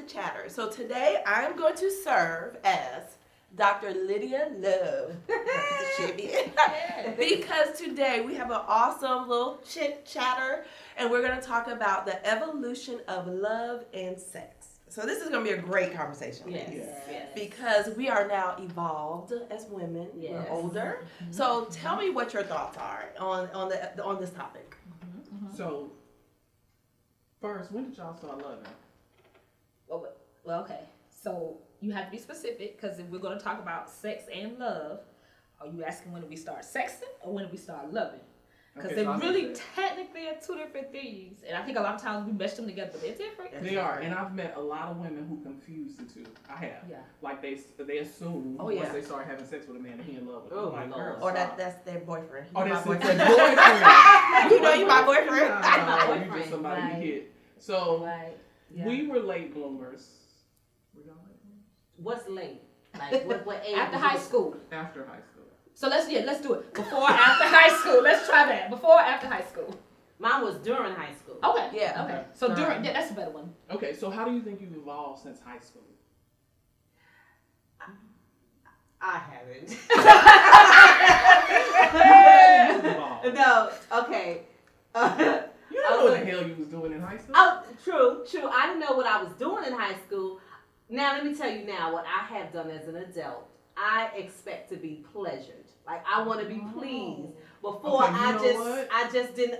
Chatter. So today I'm going to serve as Dr. Lydia Love. Because today we have an awesome little chit chatter and we're going to talk about the evolution of love and sex. So this is going to be a great conversation, ladies. Yes. Because we are now evolved as women. Yes. We're older. So tell me what your thoughts are on this topic. So, first, when did y'all start loving? Well, okay. So you have to be specific because if we're going to talk about sex and love, are you asking when do we start sexing or when do we start loving? Because Okay, they so really technically are two different things. And I think a lot of times we mesh them together, but they're different. They are, and I've met a lot of women who confuse the two. I have. Yeah. Like they assume once they start having sex with a man that he in love with them. Like, girl, Or stop. that's their boyfriend. Oh, that's my their boyfriend. boyfriend. You know you my boyfriend. You just somebody you hit. So we were late bloomers. Were y'all late bloomers? What's late? Like what age? After high school. After high school. So let's do it. Before or after high school. Let's try that. Before or after high school. Mine was during high school. Okay. Yeah. Okay. So during that's a better one. Okay, so how do you think you've evolved since high school? I haven't. You've evolved. No. Okay. You don't know what the hell you was doing in high school. Oh, true. I didn't know what I was doing in high school. Now let me tell you now what I have done as an adult. I expect to be pleasured. Like I want to be pleased. Before Okay, I just did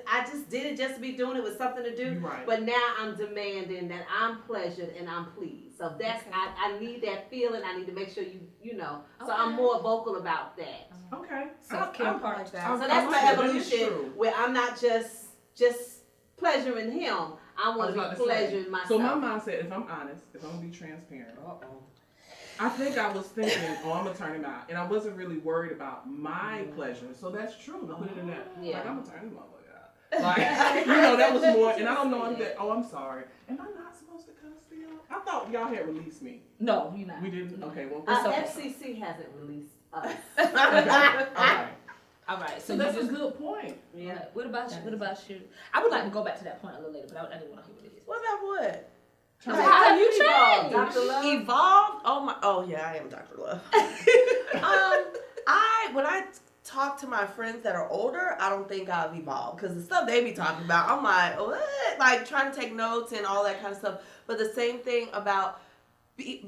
it just to be doing it with something to do. Right. But now I'm demanding that I'm pleasured and I'm pleased. So that's I need that feeling. I need to make sure you know. So I'm more vocal about that. Okay. Self-care I part. like that. So I that's like my that. That is evolution true. where I'm not just pleasuring him. I want to be pleasuring myself. So my mindset, if I'm honest, if I'm gonna be transparent, I think I was thinking, I'm gonna turn him out, and I wasn't really worried about my pleasure. So that's true. To put it in that, Yeah. like I'm gonna turn this motherfucker out. Like that was more. And I don't know. I'm sorry. Am I not supposed to cuss still? I thought y'all had released me. No, you're not. We didn't. Okay. Well, FCC hasn't released us. okay. All right. So that's a good point. Yeah. What about you? What about you? I would like to go back to that point a little later, but I didn't want to hear what it is. What about what? How you evolved, changed? Dr. Love? Evolved? Oh yeah, I am Dr. Love. When I talk to my friends that are older, I don't think I've evolved because the stuff they be talking about, I'm like, what? Like trying to take notes and all that kind of stuff. But the same thing about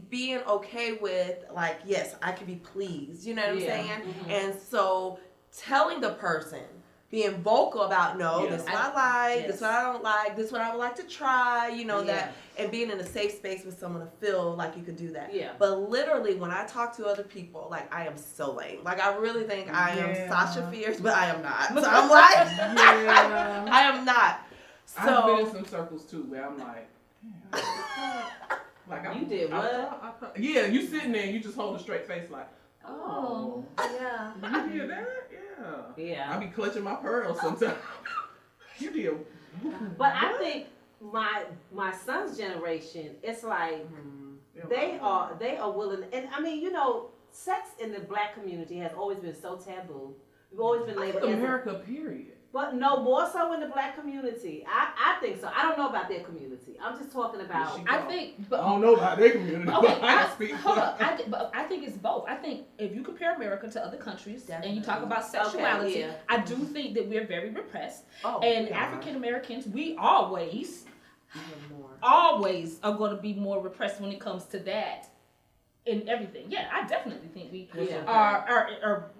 being okay with, like, yes, I can be pleased. You know what I'm saying? Mm-hmm. And so telling the person, being vocal about, this is what I like, this is what I don't like, this is what I would like to try, that, and being in a safe space with someone to feel like you can do that. Yeah. But literally, when I talk to other people, like, I am so lame. Like, I really think I am Sasha Fierce, but I am not. So I'm like, I am not. So I've been in some circles too where I'm like, You did what? Yeah, you sitting there and you just hold a straight face like, Oh. Yeah. you hear that? Yeah. Yeah. I be clutching my pearls sometimes. You did. But I think my son's generation, it's like they are willing, and I mean, sex in the black community has always been so taboo. We've always been labeled as America, period. But no, more so in the black community. I think so. I don't know about their community. I'm just talking about. I think, but I don't know about their community. okay, I can speak. hold up. I think it's both. I think if you compare America to other countries and you talk about sexuality, I do think that we're very repressed. And African Americans, we always are going to be more repressed when it comes to that in everything. Yeah, I definitely think we are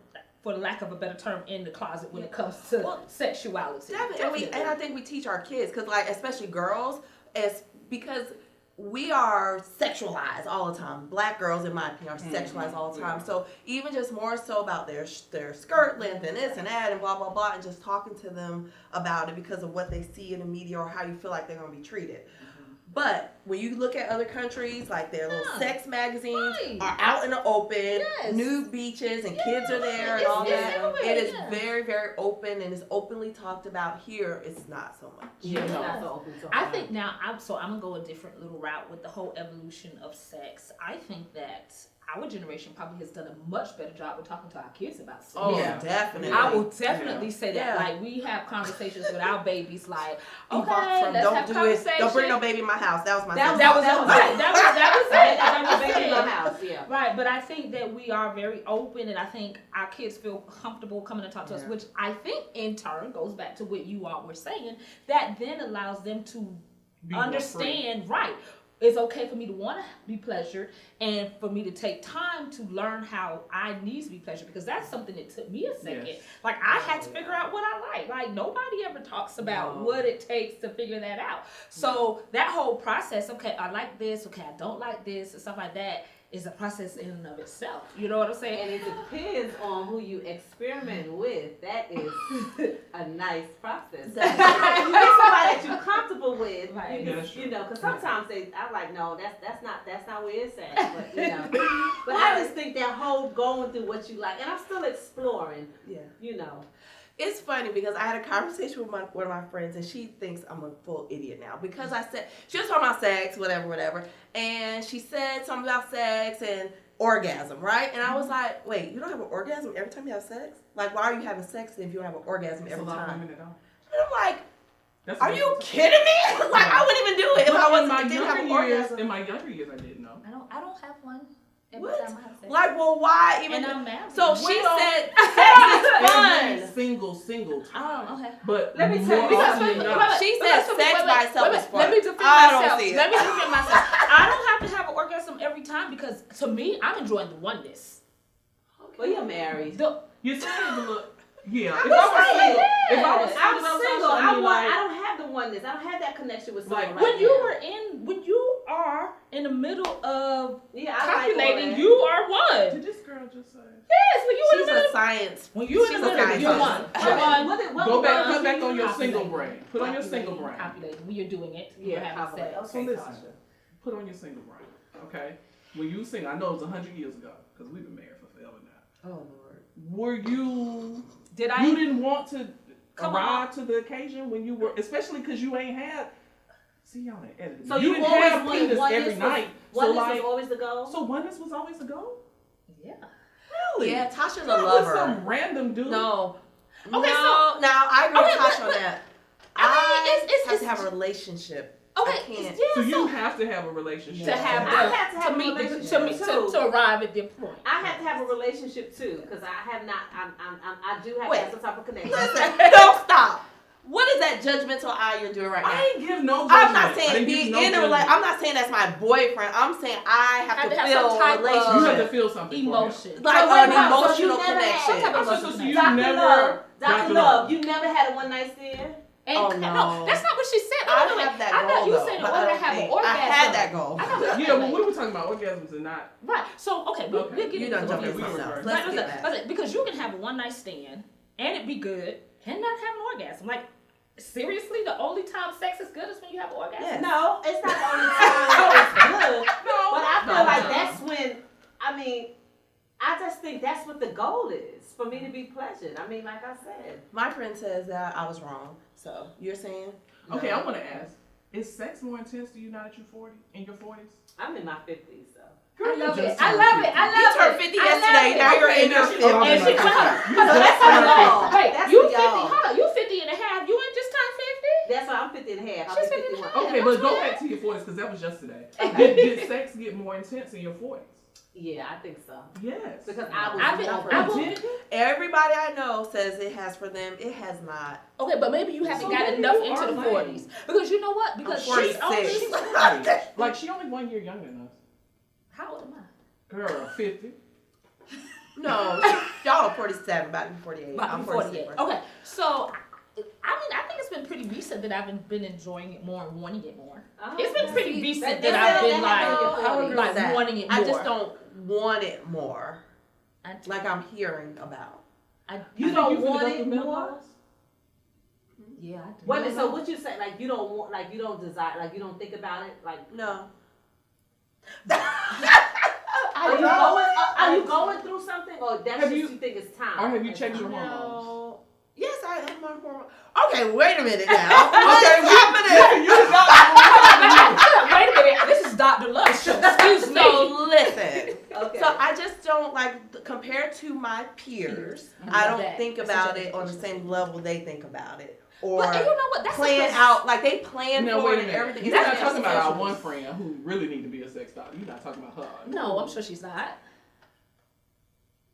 for lack of a better term, in the closet when it comes to sexuality. Definitely. And I think we teach our kids, because, like, especially girls, because we are sexualized all the time. Black girls, in my opinion, are sexualized all the time. So even just more so about their skirt length and this and that and blah, blah, blah, and just talking to them about it because of what they see in the media or how you feel like they're going to be treated. But when you look at other countries, like their little sex magazines are out in the open, nude beaches, and kids are there and all that. It is very, very open and is openly talked about. Here, it's not so much. It's not so open. I think now, I'm going to go a different little route with the whole evolution of sex. I think that our generation probably has done a much better job of talking to our kids about sex. Oh, definitely. I will definitely say that. Yeah. Like, we have conversations with our babies, like, Evolved okay, from let's have don't conversation. Don't bring no baby in my house. That was my That was I think that we are very open, and I think our kids feel comfortable coming to talk to us, which I think in turn goes back to what you all were saying. That then allows them to understand, right? It's okay for me to want to be pleasured and for me to take time to learn how I need to be pleasured, because that's something that took me a second. Yes. Like, I had to figure out what I like. Like, nobody ever talks about what it takes to figure that out. So that whole process, okay, I like this, okay, I don't like this, and stuff like that, is a process in and of itself. You know what I'm saying? And it depends on who you experiment with. That is a nice process. You get somebody that you're comfortable with, Right. you know, because sometimes I'm like, no, that's not where it's at. But you know, but I just think that whole going through what you like, and I'm still exploring. Yeah. You know. It's funny because I had a conversation with one of my friends, and she thinks I'm a full idiot now because I said, she was talking about sex, whatever, and she said something about sex and orgasm, right? And I was like, wait, you don't have an orgasm every time you have sex? Like, why are you having sex if you don't have an orgasm every time? And I'm like, are you kidding me? Like, I wouldn't even do it if I didn't have an orgasm. In my younger years, I didn't know. I don't have one. What? Like, well, why even? And I'm married. So she said sex is fun. Single time. Oh, okay. But let me tell you something. She said sex by itself is fun. Let me defend myself. Let me defend myself. I don't have to have an orgasm every time, because to me, I'm enjoying the oneness. Well, you're married. You said it a little. Yeah. I'm single. I don't have the oneness. I don't have that connection with someone. Like, when you are in the middle of copulating, like you are one. Did this girl just say? Yes, when you in the She's middle. a science. When you in the middle, you're one. Go back on your single brain. Put on your single brain. Copulating when you're doing it. Yeah, you're having sex. So listen. Put on your single brain. Okay. When you sing, I know it was 100 years ago because we've been married for forever now. Oh Lord. Were you? Did I? You didn't want to arrive to the occasion when you were, especially because you ain't had. See y'all ain't editing. So you didn't have penis every night. Oneness was always the goal. So oneness was always the goal. Yeah. Really? Yeah, Tasha's a Not lover. with some random dude. No. Okay, no, now I agree with Tasha on that. I have to have a relationship. Okay, I can't. yeah, So you have to have a relationship. To have I have to have a relationship too. To arrive at the point. I have to have a relationship too, because I have not. I do have to have some type of connection. Listen, don't stop. What is that judgmental eye you're doing right now? I ain't give no judgment. I'm not saying be in a relationship. I'm not saying that's my boyfriend. I'm saying I have to feel a relationship. You have to feel something. Emotion. Like an emotional connection. Dr. Love, you never had a one night stand? No, that's not what she said. I have that goal. I thought you said in order to have an orgasm. I had that goal. Yeah, but we were talking about orgasms and not. Right. So we'll get into it. Let's get that. Because you can have a one night stand and it be good and not have an orgasm. Like, seriously, the only time sex is good is when you have an orgasm? Yes. No, it's not the only time it's good. But I feel like that's when, I just think that's what the goal is, for me to be pleasured. I mean, like I said. My friend says that I was wrong. So, you're saying? Okay, I want to ask, is sex more intense to you now that you're in your 40s? I'm in my 50s, so. I love it. You turned 50 yesterday. Now you're in your 50s. And she, that's how Hey, you 50. Hold on. You 50 and a half. You ain't just turned 50? That's why I'm 50 and a half. I'll be 51. Okay, but go back to your 40s because that was yesterday. Did sex get more intense in your 40s? Yeah, I think so. Yes. Because I was everybody I know says it has for them. It has not. Okay, but maybe you haven't got enough into the 40s. Because you know what? Because she's only... Like, she only 1 year younger than us. How old am I? Girl, 50. No, y'all are 47, about to be 48. I'm 48. Okay, so... I think it's been pretty recent that I've been enjoying it more and wanting it more. It's been pretty recent that I've been like wanting it more. I just don't want it more. Like I'm hearing about. You don't want it more? Yeah, I do. Wait, so what you say? Like you don't want, like you don't desire, like you don't think about it, like no. Are you going through something, or that's just you think it's time? Or have you checked your hormones? Yes, I am my hormone. Okay, wait a minute now. What's happening? Wait a minute. This is Dr. Love's show. Excuse me. So listen. Okay. So I just don't compared to my peers. I don't think about it on the same level they think about it. Or you know what? That's plan out like they plan for it and everything. You're not talking about our one friend who really need to be a sex doctor. You're not talking about her. No, I'm sure she's not.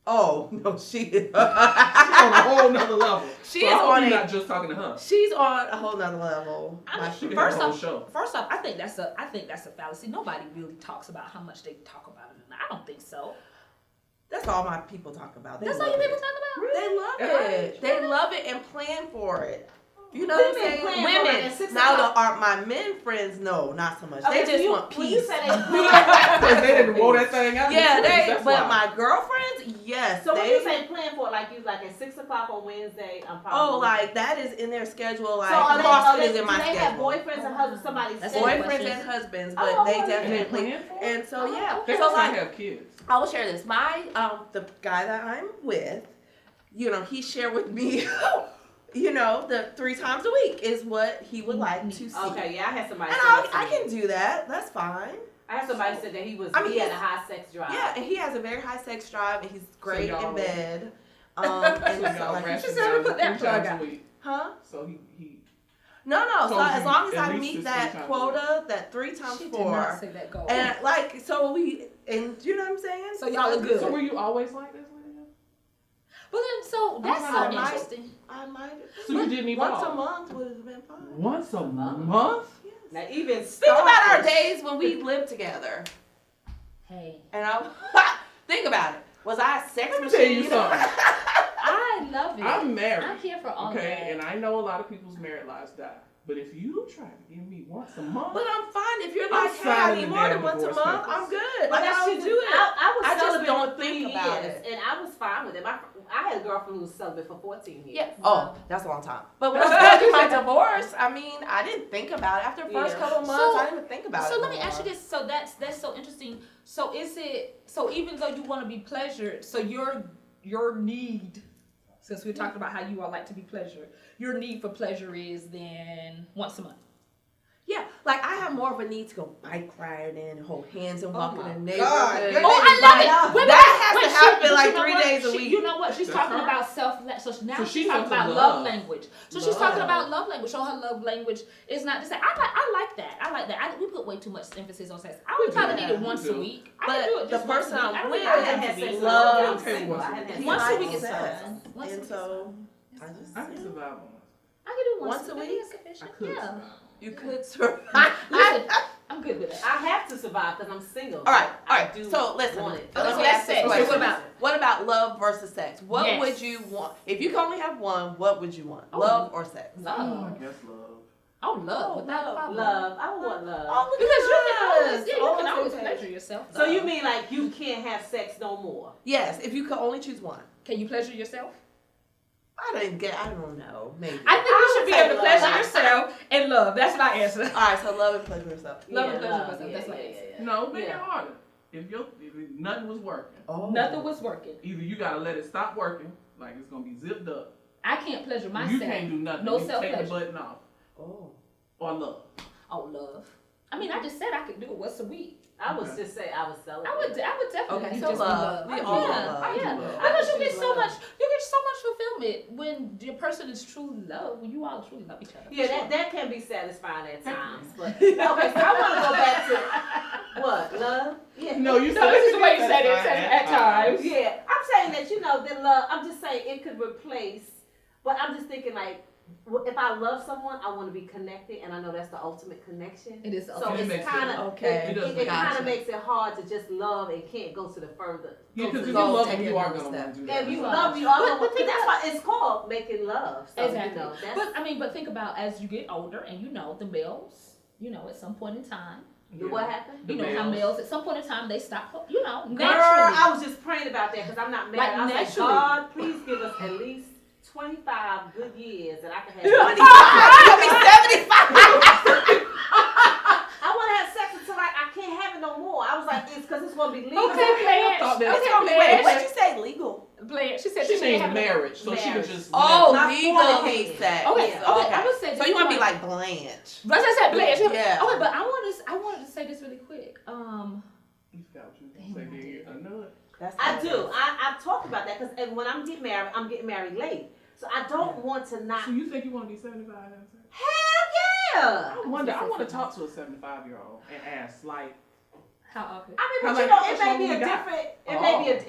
Oh no, she is. She's on a whole nother level. She So is I hope on you're a- not just talking to her. She's on a whole nother level. I mean, She can first have a whole off, show. first off, I think that's a fallacy. Nobody really talks about how much they talk about it, and I don't think so. That's all my people talk about. They That's love all you it. people talk about. They love At our it. age, They love it and plan for it. You know Women what I'm saying? plan for it Women. at 6 Now, o'clock. are my men friends? No, not so much. Okay, They just so want when you peace. say they Because they didn't roll that thing out. Yeah, That's but why. my girlfriends, yes. So when they, you say plan for it, like you like at 6 o'clock on Wednesday, I'm probably. oh, like that is in their schedule. Like So are they, CrossFit is in do my they schedule. have boyfriends and husbands? Somebody's That's schedule? boy- Boyfriends questions. and husbands, but Oh, they yeah. And they definitely. plan for it? And so yeah, They so must not like have kids. I will share this. My the guy that I'm with, you know, he shared with me, you know, the 3 times a week is what he would like to see. Okay, yeah, I had somebody. And say that to I me. can do that. That's fine. I had somebody said that he was. I mean, he had a he's- high sex drive. Yeah, and he has a very high sex drive, and he's great y'all- in bed. And So so, y'all like, ratchet She said, "I'm gonna down put that 3 plug times out." a week. huh? So he No. So So as you- long as at I least meet it's that 3 times a quota, that 3 times She did 4, not say that goal. and like so we, and you know what I'm saying? So y'all are good. So were you always like this with him? But then, so that's I so might- interesting. I might. So you didn't evolve? Once a month would have been fine. Once a month? Yes. Now even Think about our Starfish- days when we lived together, Hey, and I think about it. Was I a sex Let me machine? tell you something. I love it. I'm married. I'm here for all Okay, that. and I know a lot of people's married lives die. But if you try to give me once a month, But I'm fine if you're I'm like, hey, I signing need the more than damn once a divorce month. papers. I'm good. But Like that's I what will you do it. I was I just celibate don't for 3 think about years, it. and I was fine with it. I had a girlfriend who was celibate for 14 years. Yeah. Oh, that's a long time. But when I was going through my divorce, I mean, I didn't think about it. After the first Yeah. couple of months, So- I didn't even think about it. So let me no ask you more. this. So that's so interesting. So is it so even though you want to be pleasured, so your need, since we're talking about how you all like to be pleasured, your need for pleasure is then once a month. Yeah, like I have more of a need to go bike riding and hold hands and walk my in the God. neighborhood. You're Oh, I love it. Wait, That has wait, to happen but like you know 3 what? days a She- week. You know what? She's That's talking her. about so now So she's she's talking into about love. language. So she's talking Love. about love language. So her love language is not to say I like that. I like that. We put way too much emphasis on sex. I would probably do. need it once a We do. week. I But could do it the just once a person week. I'm I don't with need I it had once a had week. sex Love. with Okay, I once a hadn't week. had Once sex a week with is Sex. fine. Once a And week is so fine. I just I can survive on it. I could do Once a I think week? it's sufficient. I could Yeah. survive. you could survive. Listen, I'm good with that. I have to survive because I'm single. All right. I do So listen, want it. let Okay, me that's ask this sex. Okay, question. what about- love versus sex? What Yes. would you want if you could only have one? What would you want? Oh. Love or sex? Oh, Love. I guess love. Oh, love. Oh, Without love. problem. Love. I would want love. Oh, look Because you at can always, us. yeah, you can Always always okay. pleasure yourself. So though. you mean like you can't have sex no more? Yes, if you could only choose one. Can you pleasure yourself? I don't know. Maybe. I think you should be say able to pleasure love. yourself and love. That's my answer. All right, so love and pleasure yourself. Love and Yeah, pleasure love. myself. Yeah, That's my yeah, answer. yeah. No, make Yeah. it harder. If nothing was working, Oh. Nothing was working. either you gotta let it stop working, like it's gonna be zipped up. I can't pleasure myself. You can't do nothing. No You take the self-pleasure. button off. Oh. Or love. Oh, love. I mean, I just said I could do it once a week. I would Okay. just say I was celibate. I would definitely Okay, just so be love. We Oh, all yeah. love. Oh, yeah. We love. Because you I get choose so love. much, fulfillment when your person is truly love. When you all truly love each other. Yeah, that can be satisfying at times. But okay, so I want to go back to what love. Yeah. No, you No, said this is it the way you can be said it satisfying at times. Yeah, I'm saying that that love. I'm just saying it could replace, but I'm just thinking like, if I love someone, I want to be connected, and I know that's the ultimate connection. It is the So ultimate. It it's makes kind it- of Okay. It doesn't It kind Gotcha. of makes it hard to just love and can't go to the further. Yeah, go because to if the- you Go love take them, it you are another gonna step. want to do that. If you Right. love, you are But gonna. think That's why it's called making love. So Exactly. you know, that's But think about as you get older and the males, at some point in time, what happened. The how males. males at some point in time they stop, naturally. Girl, I was just praying about that because I'm not married. Like, I was naturally. like, God, please give us at least 25 good years that I can have. You'll be 75. I want to have sex until I can't have it no more. I was like, it's because it's going to be legal. Okay, Blanche. thought that- Okay, It's gonna be, Blanche. wait, what'd you say? Legal? Blanche. She said She she means marriage, so she Marriage. would just. Oh, Not legally fornicating. sex. Okay, Yeah. okay. I would say. So you want to be like Blanche? But as I said, Blanche. Yeah. Okay, but I wanted to say this really quick. You forgot what you were gonna say, did you? I know it. That's I how it do. is. I've talked about that because when I'm getting married late. So I don't want to not. So you think you want to be 75? Hell yeah! I wonder. I want to talk to a 75-year-old and ask, like, How awkward. I mean, but Like, you know, how it much may longer be a we got? different.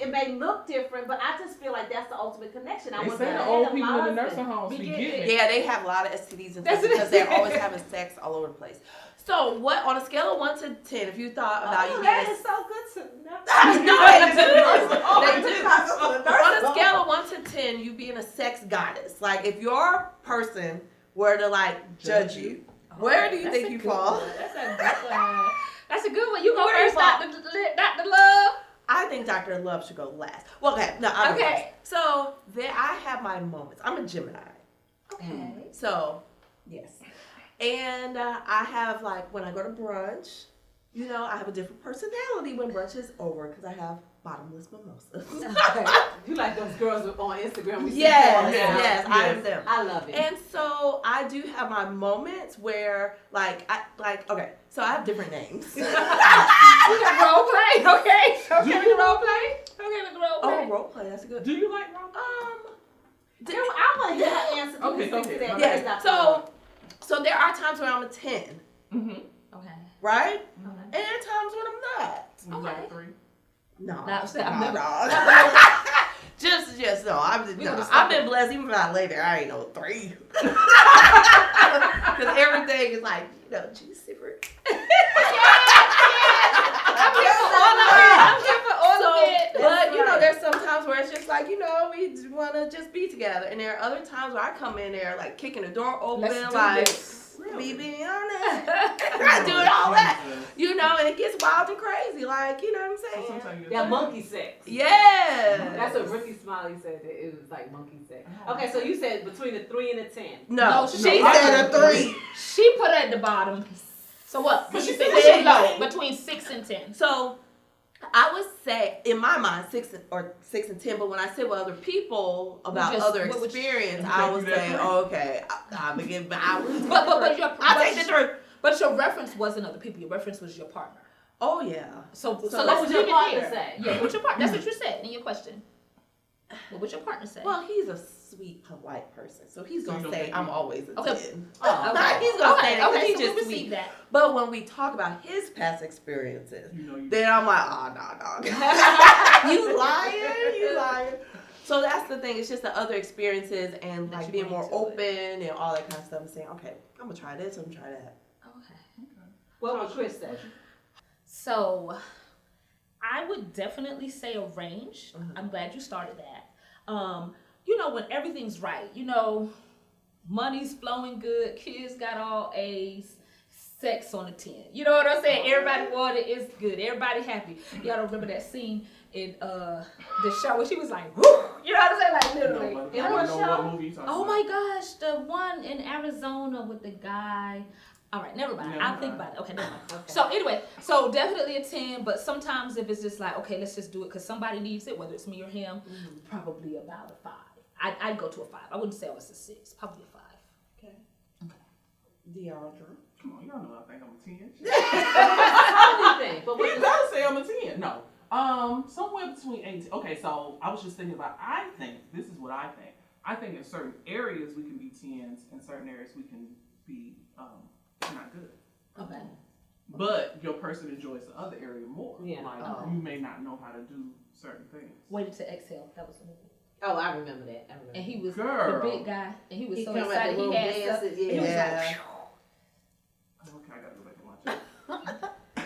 It may look different, but I just feel like that's the ultimate connection. I They was say glad the old that people my in the husband- nursing homes be We getting get it. Yeah, they have a lot of STDs and That's stuff it. because they're always having sex all over the place. So, what on a scale of 1 to 10, if you thought about you that being is so good to know. no, they do. They do. On On a scale of 1 to 10, you being a sex goddess. Like, if your person were to like judge you, where do you That's think a you good fall? one. That's a good one. That's a good one. You go Where you first, fall? Dr. Love. I think Dr. Love should go last. Well, okay, no, I'm Okay. first. So then I have my moments. I'm a Gemini. Okay. So, yes. And I have, like, when I go to brunch, you know, I have a different personality when brunch is over because I have bottomless mimosas. You like those girls on Instagram? We see Yes, all the time. yes, I am them. I love it. And so I do have my moments where, okay, so I have different names. We can role play, okay? Okay, we can role play. Okay, we can role play. Oh, role play, that's a good. Do you like rom? I want to hear her answer. Okay, go ahead. That. Yes. Dr. So there are times where I'm a 10, Mm-hmm. Okay. right? Okay. And there are times when I'm not. You like a 3? No, No, I'm never- not. Just no. I've been blessed. Even if I lay there, I ain't no 3. Because everything is like, you know, juicy fruit. I'm here for all of it. I'm here for all of it. But you know, there's some times where it's just like, you know, we want to just be together, and there are other times where I come in there like kicking the door open, Let's do like this. we be on it, I doing all that, you know, and it gets wild and crazy, like you know what I'm saying? That monkey sex. Yeah. That's what Ricky Smiley said. That it was like monkey sex. Okay, so you said between a 3 and a 10. No, she she said said a 3. She put it at the bottom. So what? But She she said said she's she low, like- between 6 and 10. So I would say, in my mind, 6 and 10. But when I sit with other people about other what would you- experience, I would say, okay, I'm gonna get. But I take the truth. But your reference wasn't other people. Your reference was your partner. Oh yeah. So what let's would leave your it partner there. say? Yeah, what's your partner? That's what you said in your question. What would your partner say? Well, he's a sweet, polite person, so he's So gonna you say, don't "I'm think- always a Okay. 10." Oh, okay. He's gonna say that because okay, he's so just we sweet. receive that. But when we talk about his past experiences, You know you. then I'm like, "Oh no, dog, you lying." So that's the thing. It's just the other experiences and That like you being bring more to open and all that kind of stuff, and saying, "Okay, I'm gonna try this. I'm gonna try that." Okay. What would Chris say? So I would definitely say a range. Mhm. I'm glad you started that. You know, when everything's right, you know, money's flowing good, kids got all A's, sex on a 10. You know what I'm saying? Everybody wanted it's good. Everybody happy. Y'all don't remember that scene in the show where she was like, whoo! You know what I'm saying? Like literally. I In don't one know show. what movie you're talking Oh about. my gosh, the one in Arizona with the guy. All right, never mind. Never I'll think mind. about it. Okay, never mind. Okay. So anyway, so definitely a 10, but sometimes if it's just like, okay, let's just do it because somebody needs it, whether it's me or him, probably about a 5. I'd go to a 5. I wouldn't say I was a 6, probably a 5. Okay. Deandra. Come on, y'all know I think I'm a 10. How do you think? But He what better say I'm a 10. No. Somewhere between 8 and 10. Okay, so I was just thinking about, I think, this is what I think. I think in certain areas we can be 10s, in certain areas we can be not good. Okay. But your person enjoys the other area more. Yeah. Like, Oh. you may not know how to do certain things. Waited to exhale. That was the movie. Oh, I remember that. And he was Girl. the big guy, and he was He so come out excited. the He room had stuff. dancing, He was yeah. like, Okay, I gotta go back and watch it.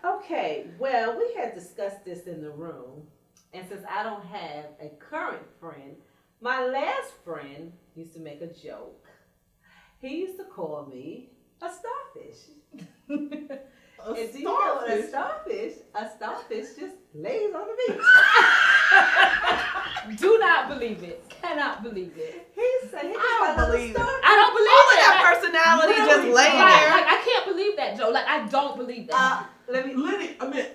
Okay, well, we had discussed this in the room, and since I don't have a current friend, my last friend used to make a joke. He used to call me a starfish. And do you know what a starfish? A starfish just lays on the beach. do not believe it. Cannot believe it. He said, he I don't believe it. I don't believe All of it. that personality Really? just laying Like, there. like, I can't believe that, Joe. Like, I don't believe that. Let me. Liddy, I mean,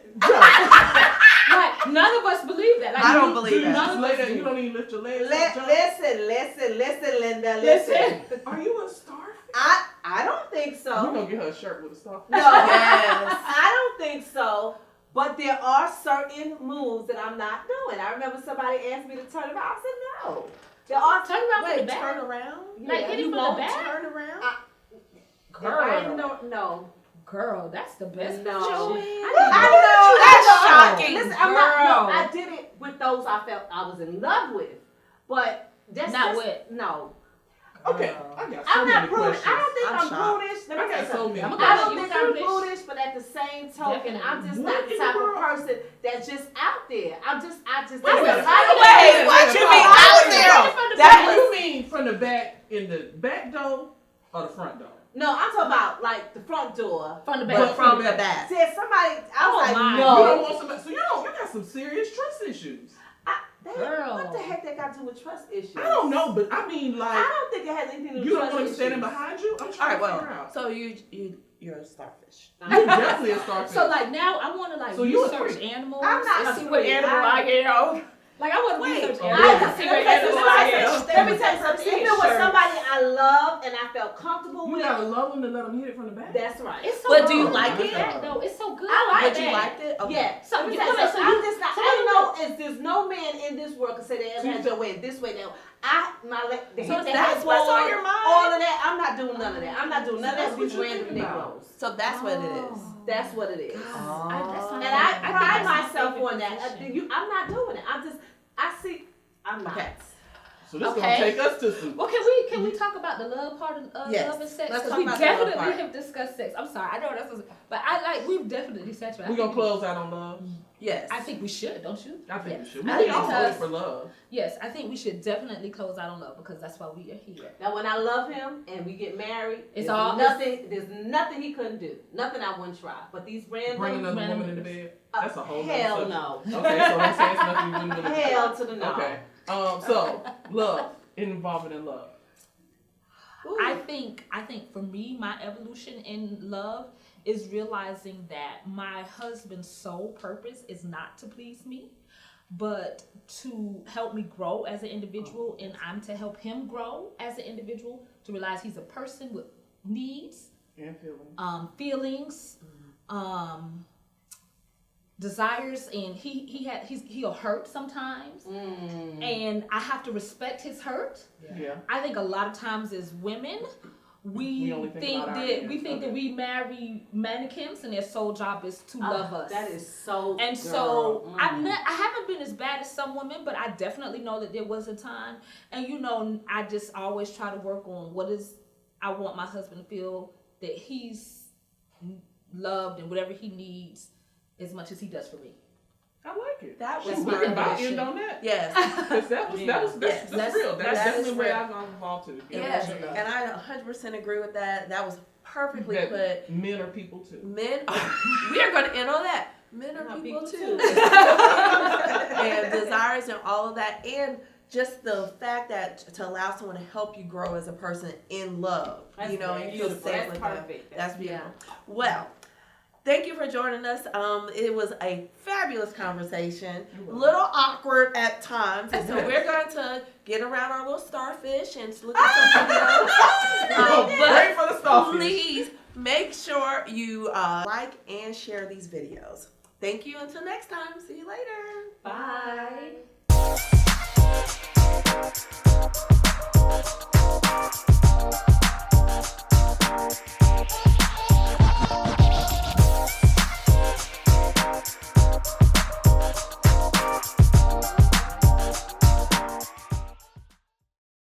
Like, none of us believe that. Like, I don't you- believe that. None of us later, do. you don't even lift your legs up, John. Listen, Linda, listen. Are you a starfish? I don't think We're so. gonna get her a shirt with a starfish. No, Yes. I don't think so. But there are certain moves that I'm not doing. I remember somebody asked me to turn around. I said no. There are Turn around from the Wait, back. turn around? Like, hit him You from the won't back? turn around? If I no. girl, that's the best. No. Joanne. I know. That's shocking. Listen, Girl. I did it with those I felt I was in love with. But that's Not just, with. No. Okay, I got so I'm not many prudish. questions. I don't think I'm I'm shocked. prudish. Let me I tell got you so something. many I don't questions. think I'm You prudish, but at the same token, I'm just What not in the the type of world? person that's just out there. I just. Wait, what you mean out there? What do you mean from the back, in the back door or the front door? No, I'm talking about like the front door. From the But back. from the back. Said somebody, I was Oh, like, my. You no. don't want somebody, so you got some serious trust issues. Girl. What the heck that got to do with trust issues? I don't know, but I mean, like, I don't think it has anything to do with you don't trust want him issues. standing behind you? I'm All trying right, to figure well, out. so you're a starfish. You're definitely a starfish. So like now I want to like So you a research freak. animals I'm not and a see what freak. animal I am. Like I want to Wait. research Oh, animals yeah. and see what animal I am. Let me tell you something. If it was somebody I love and I felt comfortable You with, gotta love him to let him hit it from the back. that's right. It's so But good. do you like it? That, though? It's so good. I like But you that. liked it? Okay. Yeah. So, Let me you- tell you so something. you- I'm just not. so I you- know there's no man in this world can say they ever had your way this way now. So that's what's on your mind? All of that. I'm not doing none of that. I'm not doing none of That's that. what These you're random thinking about. Negroes. So that's what it is. That's what it is. Oh. And I pride that's my myself favorite on that. position. I'm not doing it. I'm not. Okay. So this Okay. gonna take us to some. Well, can we talk about the love part of Yes. love and sex? Let's 'Cause talk we about the love definitely part. have discussed sex. I'm sorry, I know that's, but we've definitely saturated. We're gonna close out on love. Yes. I think we should, don't you? I think we Yes. should. I We think all because- for love. Yes, I think we should definitely close out on love because that's why we are here. Now, when I love him and we get married, It's there's all- nothing he couldn't do. Nothing I wouldn't try. But these Bring random, another random woman in the bed. uh, That's a whole nother hell subject. no. Okay, so I'm saying it's nothing you wouldn't really do. Hell to the no. Okay. So love, involving in love. Ooh. I think for me, my evolution in love is realizing that my husband's sole purpose is not to please me, but to help me grow as an individual, and I'm to help him grow as an individual, to realize he's a person with needs, And feeling. feelings, desires, and he'll hurt sometimes, and I have to respect his hurt. Yeah. I think a lot of times as women, we only think think about our that needs, okay. we marry mannequins and their sole job is to love us. That is so. And girl. so I haven't been as bad as some women, but I definitely know that there was a time. And I just always try to work on I want my husband to feel that he's loved and whatever he needs as much as he does for me. I like it. That was Shoot, we my can buy ambition. in on that. Yes. Because that's Yes. real. That's That definitely is where real. I've gone involved to. Yes. Emotional. And I 100% agree with that. That was perfectly That put. men are people too. Men are, we are going to end on that. Men are Not people, people too. And desires and all of that. And just the fact that to allow someone to help you grow as a person in love. That's you feel beautiful. safe That's with them. perfect. That's beautiful. Well, thank you for joining us. It was a fabulous conversation. A little awkward at times. And so we're going to get around our little starfish and look at some videos. Great for the starfish. Please make sure you like and share these videos. Thank you. Until next time. See you later. Bye.